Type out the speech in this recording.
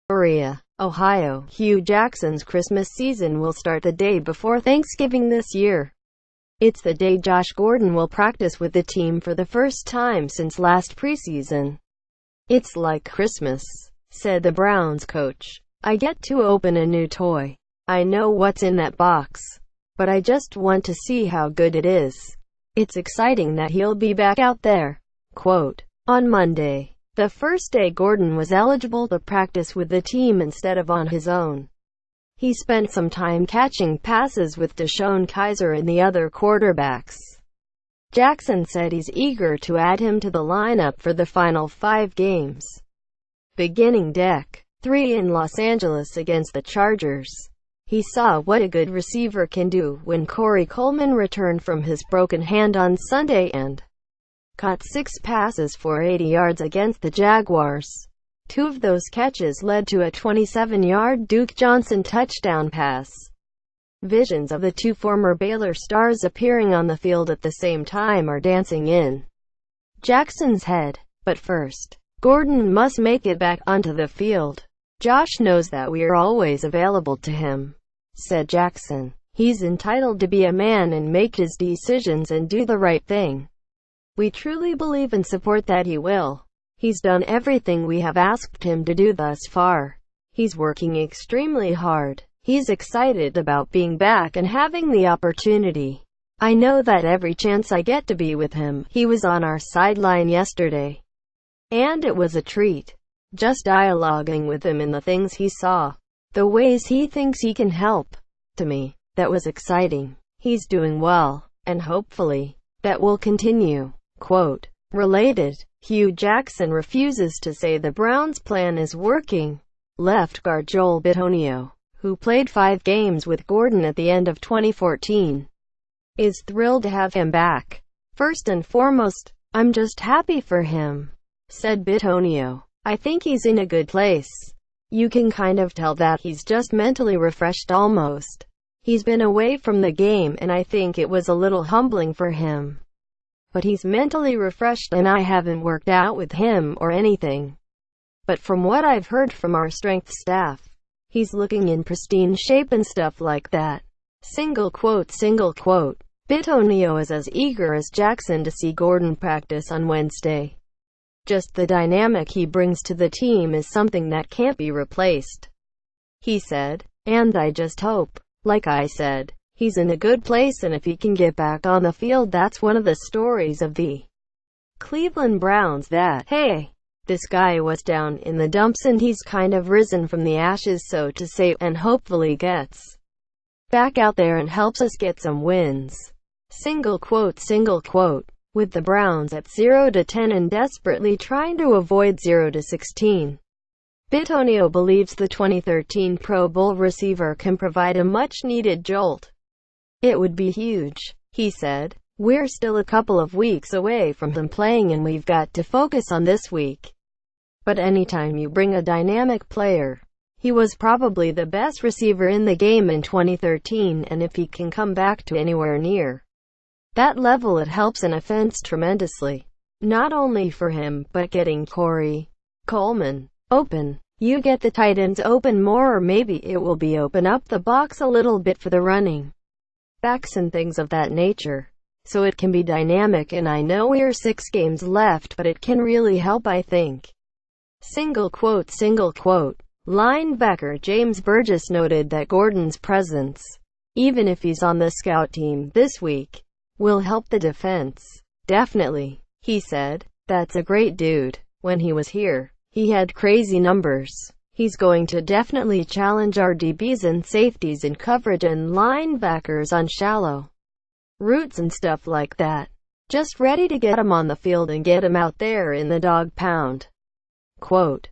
Peoria, Ohio. Hue Jackson's Christmas season will start the day before Thanksgiving this year. It's the day Josh Gordon will practice with the team for the first time since last preseason. "It's like Christmas," said the Browns coach. "I get to open a new toy. I know what's in that box, but I just want to see how good it is. It's exciting that he'll be back out there." Quote, on Monday, the first day Gordon was eligible to practice with the team instead of on his own, he spent some time catching passes with DeShone Kizer and the other quarterbacks. Jackson said he's eager to add him to the lineup for the final 5 games, beginning Dec. 3 in Los Angeles against the Chargers. He saw what a good receiver can do when Corey Coleman returned from his broken hand on Sunday and caught 6 passes for 80 yards against the Jaguars. 2 of those catches led to a 27-yard Duke Johnson touchdown pass. Visions of the 2 former Baylor stars appearing on the field at the same time are dancing in Jackson's head. But first, Gordon must make it back onto the field. "Josh knows that we're always available to him," said Jackson. "He's entitled to be a man and make his decisions and do the right thing. We truly believe and support that he will. He's done everything we have asked him to do thus far. He's working extremely hard. He's excited about being back and having the opportunity. I know that every chance I get to be with him." He was on our sideline yesterday, and it was a treat. Just dialoguing with him and the things he saw, the ways he thinks he can help. To me, that was exciting. He's doing well, and hopefully, that will continue. Quote, related, Hue Jackson refuses to say the Browns' plan is working. Left guard Joel Bitonio, who played 5 games with Gordon at the end of 2014, is thrilled to have him back. "First and foremost, I'm just happy for him," said Bitonio. "I think he's in a good place. You can kind of tell that he's just mentally refreshed almost. He's been away from the game and I think it was a little humbling for him. But he's mentally refreshed and I haven't worked out with him or anything. But from what I've heard from our strength staff, he's looking in pristine shape and stuff like that." Single quote. Bitonio is as eager as Jackson to see Gordon practice on Wednesday. "Just the dynamic he brings to the team is something that can't be replaced," he said. "And I just hope, like I said, he's in a good place, and if he can get back on the field, that's one of the stories of the Cleveland Browns that, hey, this guy was down in the dumps and he's kind of risen from the ashes, so to say, and hopefully gets back out there and helps us get some wins." Single quote. With the Browns at 0-10 and desperately trying to avoid 0-16, Bitonio believes the 2013 Pro Bowl receiver can provide a much-needed jolt. "It would be huge," he said. "We're still a couple of weeks away from him playing and we've got to focus on this week. But anytime you bring a dynamic player, he was probably the best receiver in the game in 2013, and if he can come back to anywhere near that level, it helps an offense tremendously. Not only for him, but getting Corey Coleman open. You get the tight ends open more, or maybe it will be open up the box a little bit for the running backs and things of that nature. So it can be dynamic, and I know we're 6 games left, but it can really help, I think." Single quote. Linebacker James Burgess noted that Gordon's presence, even if he's on the scout team this week, will help the defense. "Definitely," he said. "That's a great dude. When he was here, he had crazy numbers. He's going to definitely challenge our DBs and safeties in coverage and linebackers on shallow routes and stuff like that. Just ready to get him on the field and get him out there in the dog pound." Quote,